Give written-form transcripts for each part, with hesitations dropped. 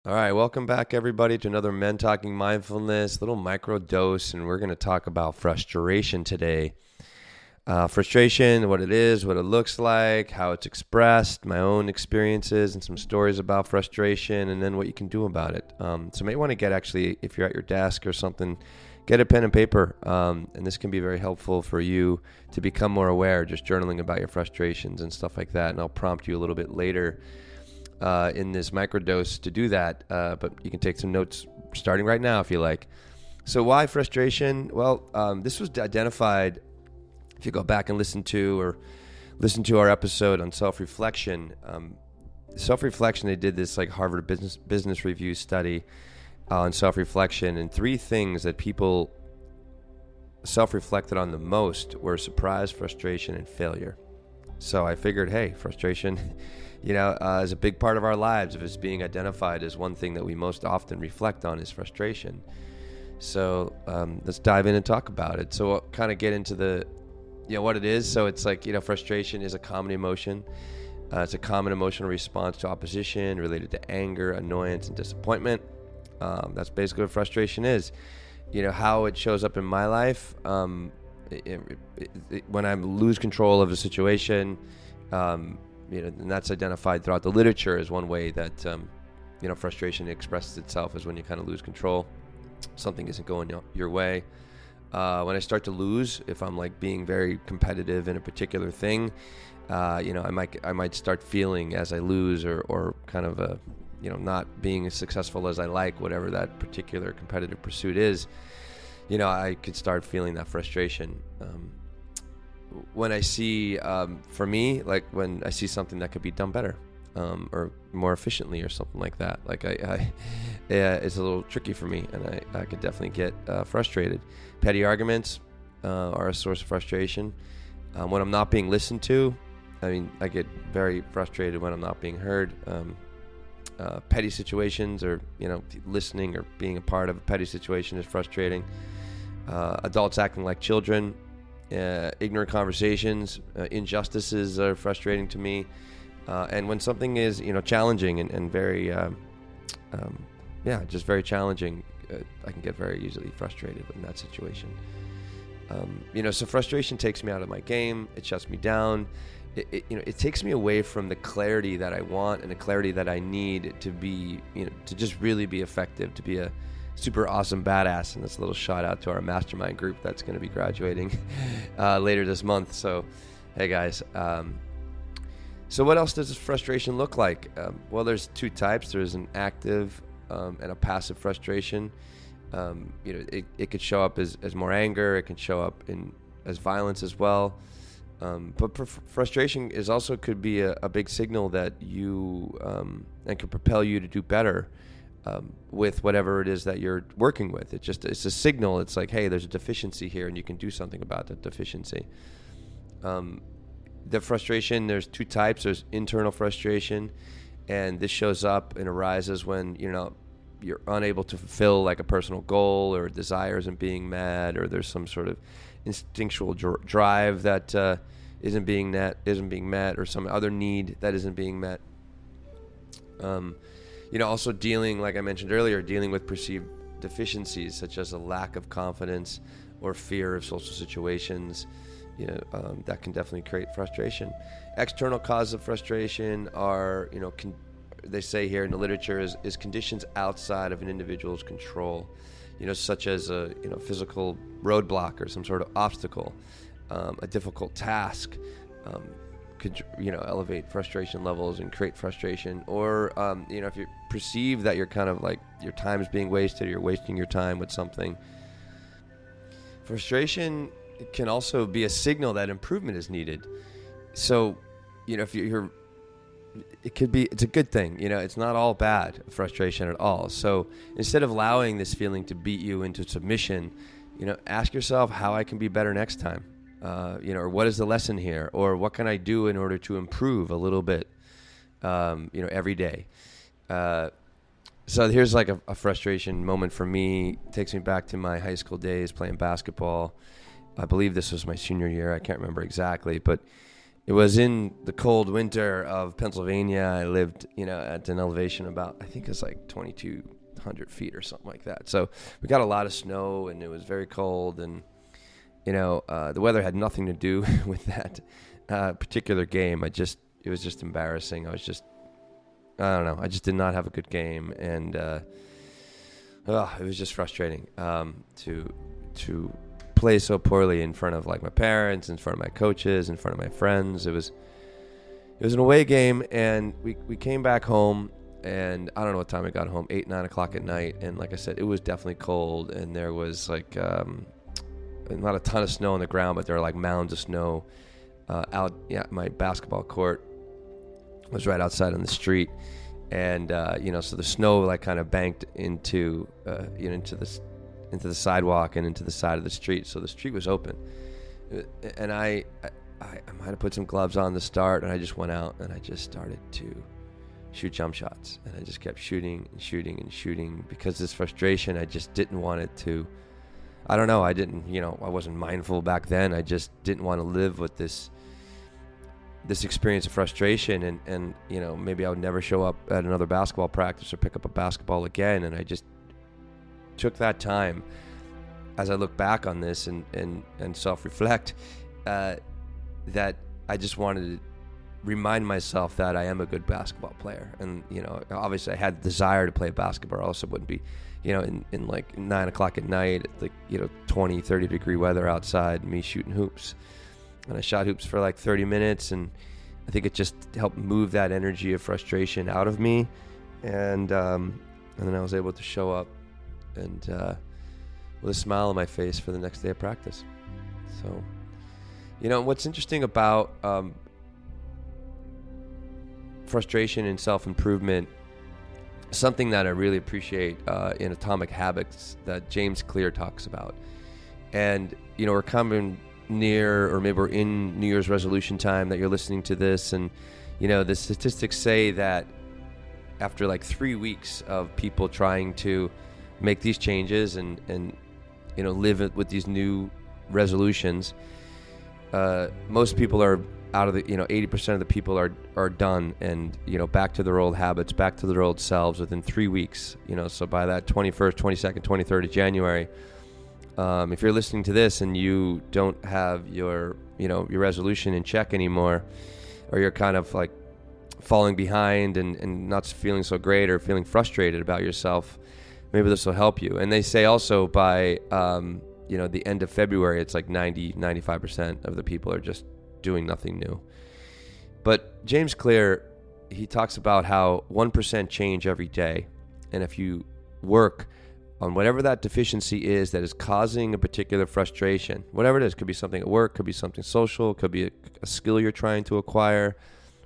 All right, welcome back, everybody, to another Men Talking Mindfulness, little micro dose, and we're going to talk about frustration today. Frustration, what it is, what it looks like, how it's expressed, my own experiences, and some stories about frustration, and then what you can do about it. So you may want to get, actually, if you're at your desk or something, get a pen and paper, and this can be very helpful for you to become more aware, just journaling about your frustrations and stuff like that, and I'll prompt you a little bit later in this microdose to do that, but you can take some notes starting right now if you like. So why frustration? Well, this was identified, if you go back and listen to our episode on self-reflection. Self-reflection, they did this like Harvard Business Review study on self-reflection, and three things that people self-reflected on the most were surprise, frustration, and failure. So I figured, hey, frustration is a big part of our lives. If it's being identified as one thing that we most often reflect on is frustration. So let's dive in and talk about it. So we'll kind of get into what it is. So it's like, frustration is a common emotion. It's a common emotional response to opposition related to anger, annoyance, and disappointment. That's basically what frustration is. How it shows up in my life, when I lose control of a situation, and that's identified throughout the literature as one way that, frustration expresses itself, is when you kind of lose control. Something isn't going your way. When I start to lose, if I'm like being very competitive in a particular thing, I might start feeling as I lose or kind of not being as successful as I like, whatever that particular competitive pursuit is, I could start feeling that frustration. When I see, for me, like when I see something that could be done better, or more efficiently or something like that, like it's a little tricky for me, and I could definitely get frustrated. Petty arguments are a source of frustration. When I'm not being listened to, I get very frustrated when I'm not being heard. Petty situations, or listening or being a part of a petty situation is frustrating. Adults acting like children. Ignorant conversations, injustices are frustrating to me, and when something is challenging and very just very challenging, I can get very easily frustrated in that situation. So frustration takes me out of my game. It shuts me down. It takes me away from the clarity that I want and the clarity that I need to be, to just really be effective, to be a super awesome badass. And that's a little shout out to our mastermind group that's going to be graduating later this month. So, hey guys. So what else does this frustration look like? Well, there's two types. There's an active and a passive frustration. It could show up as more anger. It can show up as violence as well. But frustration could be a big signal that you and can propel you to do better with whatever it is that you're working with. It's a signal. It's like, hey, there's a deficiency here, and you can do something about that deficiency. The frustration, there's two types. There's internal frustration, and this shows up and arises when you're unable to fulfill like a personal goal, or desire isn't being met, or there's some sort of instinctual drive that isn't being met, or some other need that isn't being met. Also dealing, like I mentioned earlier, dealing with perceived deficiencies such as a lack of confidence or fear of social situations, that can definitely create frustration. External causes of frustration are, they say here in the literature, is conditions outside of an individual's control, such as a physical roadblock or some sort of obstacle, a difficult task. Could elevate frustration levels and create frustration, or if you perceive that you're kind of like your time is being wasted, or you're wasting your time with something. Frustration can also be a signal that improvement is needed. So if it's a good thing. It's not all bad frustration at all. So instead of allowing this feeling to beat you into submission, ask yourself how I can be better next time. Or what is the lesson here, or what can I do in order to improve a little bit, every day. So here's like a frustration moment for me. It takes me back to my high school days playing basketball. I believe this was my senior year. I can't remember exactly, but It was in the cold winter of Pennsylvania. I lived, at an elevation about, I think it's like 2,200 feet or something like that. So we got a lot of snow, and it was very cold. And, the weather had nothing to do with that particular game. It was just embarrassing. I don't know. I just did not have a good game. And it was just frustrating to play so poorly in front of like my parents, in front of my coaches, in front of my friends. It was an away game, and we came back home, and I don't know what time I got home, 8, 9 o'clock at night. And like I said, it was definitely cold, and there was like not a ton of snow on the ground, but there were like mounds of snow out. Yeah, my basketball court was right outside on the street, and so the snow like kind of banked into into the sidewalk and into the side of the street. So the street was open, and I might have put some gloves on to start, and I just went out and I just started to shoot jump shots, and I just kept shooting and shooting and shooting because this frustration, I just didn't want it to. I don't know. I didn't, I wasn't mindful back then. I just didn't want to live with this experience of frustration, and maybe I would never show up at another basketball practice or pick up a basketball again. And I just took that time, as I look back on this and self-reflect, that I just wanted to remind myself that I am a good basketball player. And, obviously I had the desire to play basketball. I also wouldn't be, in like 9 o'clock at night, at like, 20, 30 degree weather outside, me shooting hoops. And I shot hoops for like 30 minutes, and I think it just helped move that energy of frustration out of me. And then I was able to show up and with a smile on my face for the next day of practice. So, what's interesting about frustration and self-improvement, something that I really appreciate in Atomic Habits that James Clear talks about. And, we're coming near, or maybe we're in New Year's resolution time that you're listening to this. And, the statistics say that after like 3 weeks of people trying to make these changes and live with these new resolutions, most people are out of the 80% of the people are done and back to their old habits, back to their old selves within 3 weeks. So by that 21st, 22nd, 23rd of January, if you're listening to this and you don't have your resolution in check anymore, or you're kind of like falling behind and not feeling so great, or feeling frustrated about yourself, maybe this will help you. And they say also by, the end of February, it's like 95% of the people are just doing nothing new. But James Clear, he talks about how 1% change every day. And if you work on whatever that deficiency is that is causing a particular frustration, whatever it is, could be something at work, could be something social, could be a skill you're trying to acquire,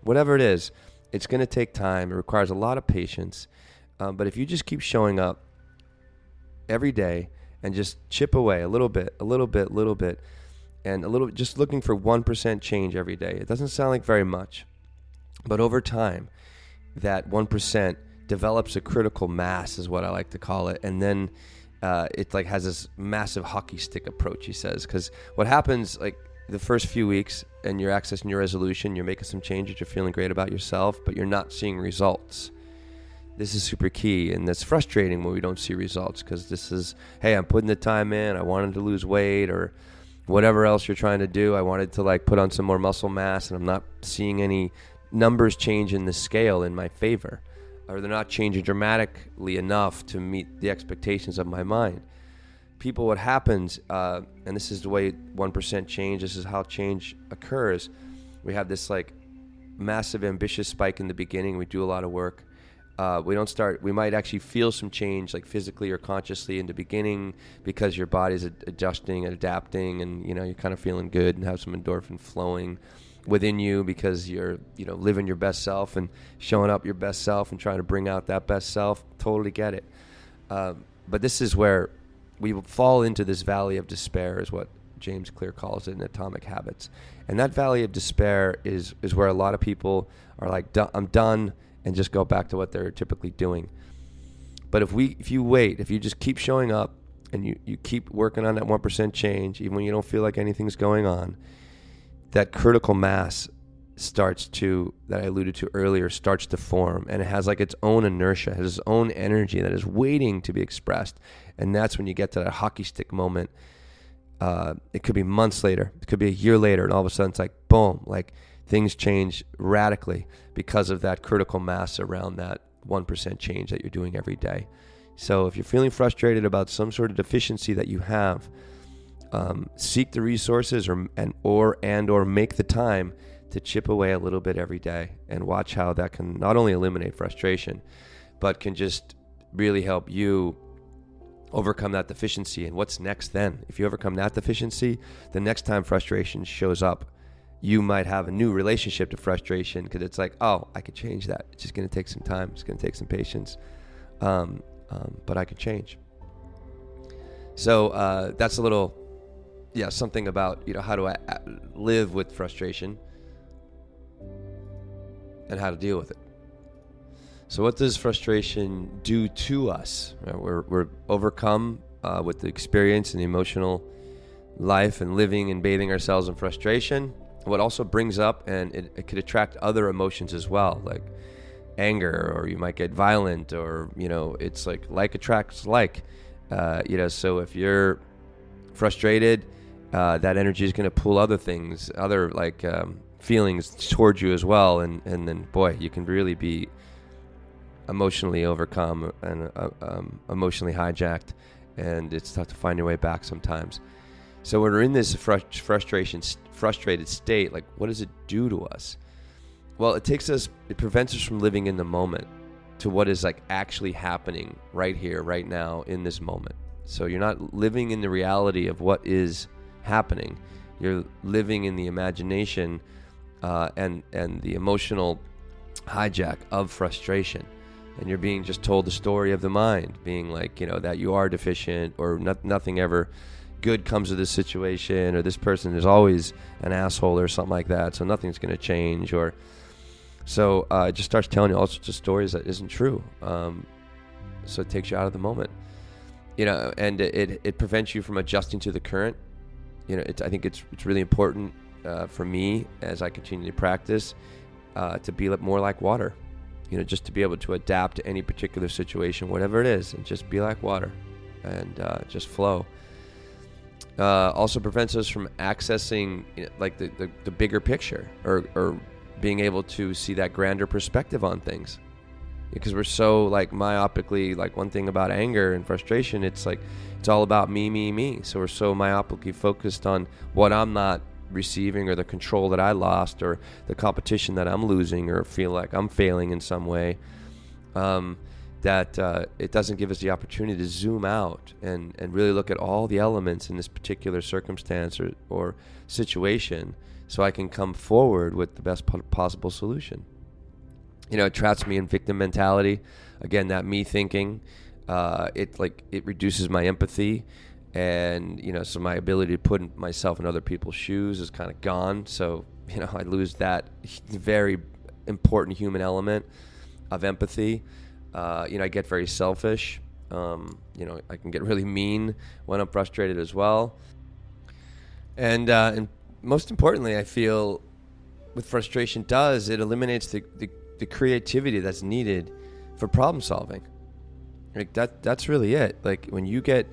whatever it is, it's going to take time. It requires a lot of patience. But if you just keep showing up every day and just chip away a little bit, and just looking for 1% change every day. It doesn't sound like very much, but over time, that 1% develops a critical mass, is what I like to call it. And then it like has this massive hockey stick approach, he says, because what happens like the first few weeks, and you're accessing your resolution, you're making some changes, you're feeling great about yourself, but you're not seeing results. This is super key, and that's frustrating when we don't see results, because this is, hey, I'm putting the time in, I wanted to lose weight, or whatever else you're trying to do. I wanted to like put on some more muscle mass, and I'm not seeing any numbers change in the scale in my favor, or they're not changing dramatically enough to meet the expectations of my mind. People, what happens, and this is the way 1% change, this is how change occurs. We have this like massive ambitious spike in the beginning. We do a lot of work. We might actually feel some change like physically or consciously in the beginning because your body's adjusting and adapting, and you're kind of feeling good and have some endorphin flowing within you because you're living your best self and showing up your best self and trying to bring out that best self. Totally get it. But this is where we fall into this valley of despair, is what James Clear calls it in Atomic Habits. And that valley of despair is where a lot of people are like, I'm done, and just go back to what they're typically doing. But if you just keep showing up and you keep working on that 1% change, even when you don't feel like anything's going on, that critical mass that I alluded to earlier, starts to form, and it has like its own inertia, it has its own energy that is waiting to be expressed. And that's when you get to that hockey stick moment. It could be months later, it could be a year later, and all of a sudden it's like boom, like things change radically because of that critical mass around that 1% change that you're doing every day. So if you're feeling frustrated about some sort of deficiency that you have, seek the resources or make the time to chip away a little bit every day, and watch how that can not only eliminate frustration, but can just really help you overcome that deficiency. And what's next then? If you overcome that deficiency, the next time frustration shows up, you might have a new relationship to frustration, because it's like, oh, I could change that. It's just going to take some time. It's going to take some patience. But I could change. So that's a little, something about, how do I live with frustration and how to deal with it. So what does frustration do to us? We're overcome with the experience and the emotional life and living and bathing ourselves in frustration. What also brings up, and it could attract other emotions as well, like anger, or you might get violent, or, it's like attracts like, so if you're frustrated, that energy is going to pull other things, other feelings towards you as well. And then, boy, you can really be emotionally overcome and emotionally hijacked, and it's tough to find your way back sometimes. So when we're in this frustrated state, like, what does it do to us? Well, it prevents us from living in the moment to what is actually happening right here, right now, in this moment. So you're not living in the reality of what is happening. You're living in the imagination and the emotional hijack of frustration. And you're being just told the story of the mind, being that you are deficient, or nothing ever good comes of this situation, or this person is always an asshole or something like that, so nothing's going to change. Or so it just starts telling you all sorts of stories that isn't true. So it takes you out of the moment, and it prevents you from adjusting to the current. I think it's really important for me, as I continue to practice, to be more like water. Just to be able to adapt to any particular situation, whatever it is, and just be like water and just flow. Also prevents us from accessing the bigger picture, or being able to see that grander perspective on things, because we're so myopically, one thing about anger and frustration, it's all about me. So we're so myopically focused on what I'm not receiving, or the control that I lost, or the competition that I'm losing, or feel like I'm failing in some way, that it doesn't give us the opportunity to zoom out and really look at all the elements in this particular circumstance or situation, so I can come forward with the best possible solution. It traps me in victim mentality. Again, that me thinking, it reduces my empathy. And, so my ability to put myself in other people's shoes is kind of gone. So, I lose that very important human element of empathy. I get very selfish. I can get really mean when I'm frustrated as well. And most importantly, I feel with frustration it eliminates the creativity that's needed for problem solving. That's really it. When you get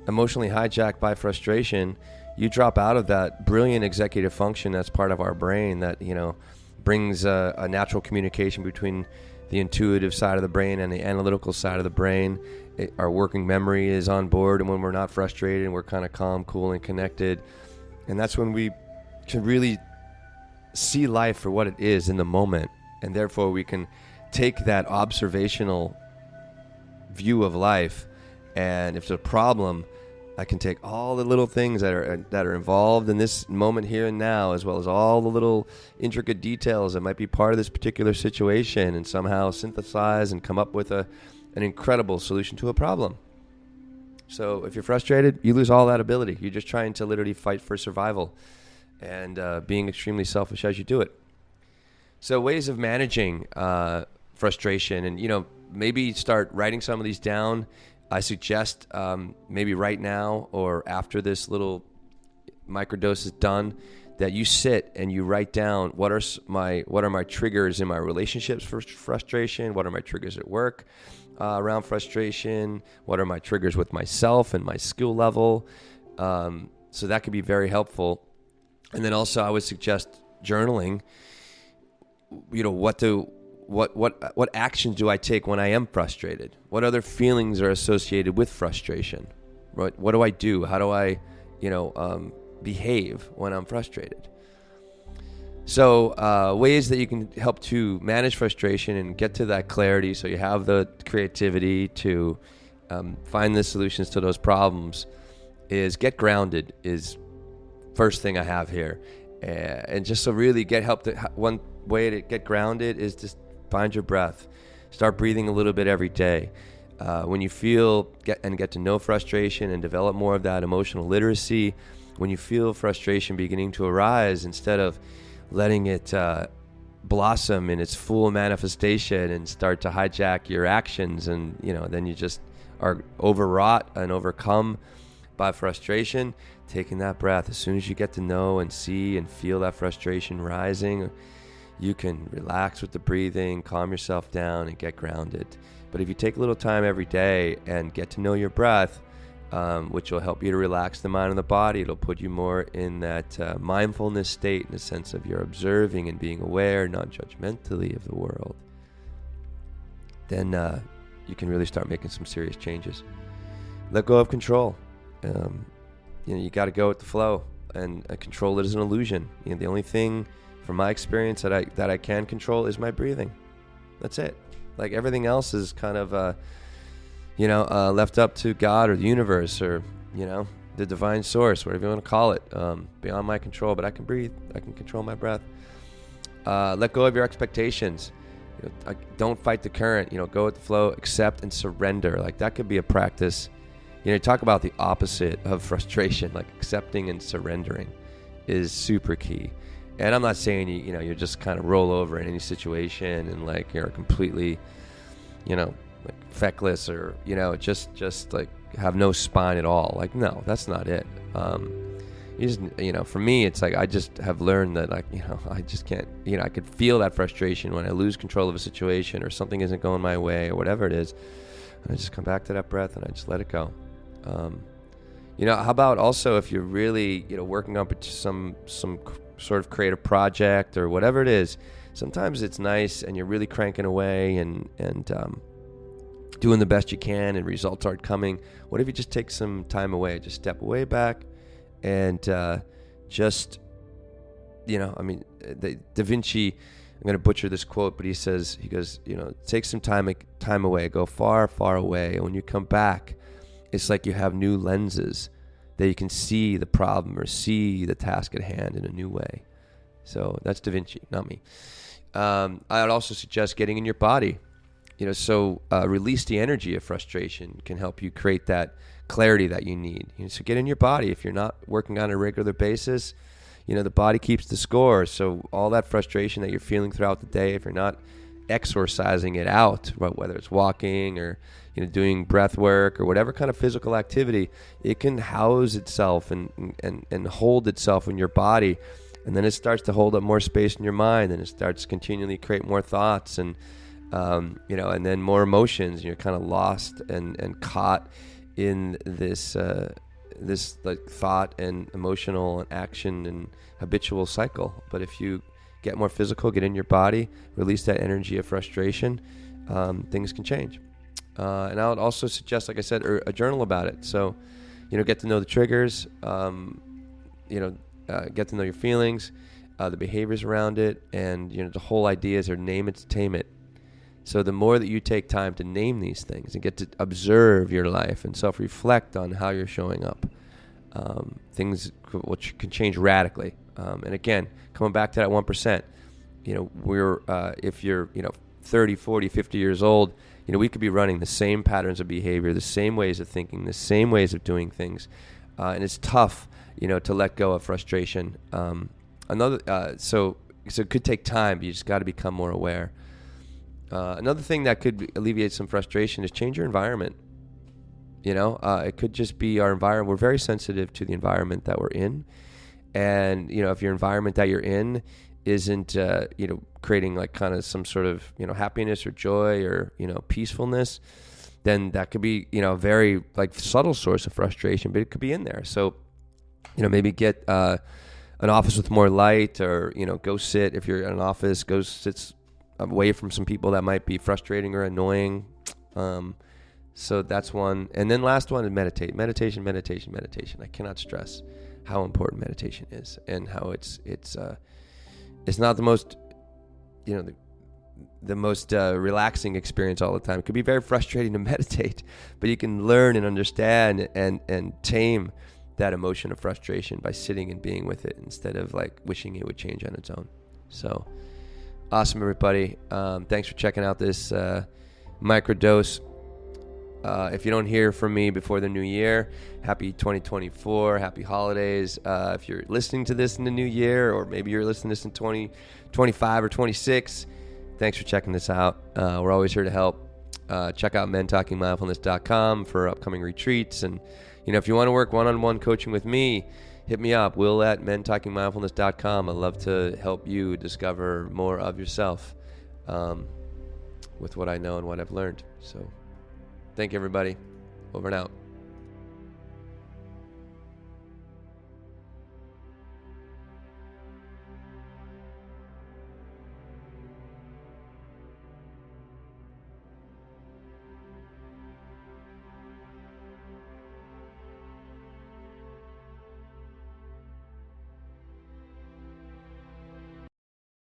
emotionally hijacked by frustration, you drop out of that brilliant executive function that's part of our brain that brings a natural communication between the intuitive side of the brain and the analytical side of the brain. Our working memory is on board, and when we're not frustrated, we're kind of calm, cool, and connected. And that's when we can really see life for what it is in the moment, and therefore we can take that observational view of life. And if there's a problem, I can take all the little things that are involved in this moment here and now, as well as all the little intricate details that might be part of this particular situation, and somehow synthesize and come up with an incredible solution to a problem. So if you're frustrated, you lose all that ability. You're just trying to literally fight for survival, and being extremely selfish as you do it. So ways of managing frustration, and maybe start writing some of these down. I suggest maybe right now, or after this little microdose is done, that you sit and you write down what are my triggers in my relationships for frustration, what are my triggers at work around frustration, what are my triggers with myself and my skill level. So that could be very helpful. And then also I would suggest journaling. What actions do I take when I am frustrated? What other feelings are associated with frustration? What do I do? How do I, behave when I'm frustrated? So ways that you can help to manage frustration and get to that clarity, so you have the creativity to find the solutions to those problems, is get grounded is first thing I have here. And just to really get help, one way to get grounded is just find your breath. Start breathing a little bit every day. When you get to know frustration and develop more of that emotional literacy, when you feel frustration beginning to arise, instead of letting it blossom in its full manifestation and start to hijack your actions, and then you just are overwrought and overcome by frustration, taking that breath. As soon as you get to know and see and feel that frustration rising, you can relax with the breathing, calm yourself down, and get grounded. But if you take a little time every day and get to know your breath, which will help you to relax the mind and the body, it'll put you more in that mindfulness state, in the sense of you're observing and being aware non-judgmentally of the world, then you can really start making some serious changes. Let go of control. You got to go with the flow, and control it is an illusion. The only thing from my experience that I can control is my breathing. That's it. Like everything else is kind of left up to God or the universe, or the divine source, whatever you want to call it, beyond my control. But I can breathe. I can control my breath. Let go of your expectations. Don't fight the current. Go with the flow. Accept and surrender. Like that could be a practice. Talk about the opposite of frustration. Like accepting and surrendering is super key. And I'm not saying you just kind of roll over in any situation and like you're completely, like feckless, or just like have no spine at all. Like, no, that's not it. You just, for me, it's like I just have learned that, like, I just can't. I could feel that frustration when I lose control of a situation or something isn't going my way or whatever it is. And I just come back to that breath and I just let it go. How about also if you're really, working up some sort of creative project or whatever it is, sometimes it's nice and you're really cranking away and doing the best you can and results aren't coming. What if you just take some time away, just step away back and just, Da Vinci, I'm going to butcher this quote, but he goes, take some time away, go far, far away. And when you come back, it's like you have new lenses that you can see the problem or see the task at hand in a new way. So that's Da Vinci, not me. I would also suggest getting in your body. Release the energy of frustration can help you create that clarity that you need. So get in your body. If you're not working on a regular basis, the body keeps the score. So all that frustration that you're feeling throughout the day, if you're not exorcising it out, whether it's walking or doing breath work or whatever kind of physical activity, it can house itself and hold itself in your body, and then it starts to hold up more space in your mind, and it starts to continually create more thoughts and and then more emotions, and you're kind of lost and caught in this like thought and emotional and action and habitual cycle. But if you get more physical, get in your body, release that energy of frustration, things can change. And I would also suggest, like I said, a journal about it. So, get to know the triggers, get to know your feelings, the behaviors around it, and, the whole idea is name it to tame it. So the more that you take time to name these things and get to observe your life and self-reflect on how you're showing up, things which can change radically. And again, coming back to that 1%, if you're, 30, 40, 50 years old, we could be running the same patterns of behavior, the same ways of thinking, the same ways of doing things. And it's tough, to let go of frustration. So it could take time, but you just got to become more aware. Another thing that could alleviate some frustration is change your environment. It could just be our environment. We're very sensitive to the environment that we're in. And, if your environment that you're in isn't, creating like kind of some sort of, happiness or joy or, peacefulness, then that could be, a very like subtle source of frustration, but it could be in there. So, maybe get an office with more light, or, go sit, if you're in an office, go sit away from some people that might be frustrating or annoying. So that's one. And then last one is meditate. Meditation. I cannot stress how important meditation is, and how it's not the most, the most relaxing experience all the time. It could be very frustrating to meditate, but you can learn and understand and tame that emotion of frustration by sitting and being with it, instead of like wishing it would change on its own. So awesome, everybody. Thanks for checking out this microdose. If you don't hear from me before the new year, happy 2024, happy holidays. If you're listening to this in the new year, or maybe you're listening to this in 2025 or 26, thanks for checking this out. We're always here to help. Check out mentalkingmindfulness.com for upcoming retreats. And, if you want to work one-on-one coaching with me, hit me up, will@mentalkingmindfulness.com. I'd love to help you discover more of yourself with what I know and what I've learned. So thank you, everybody. Over and out.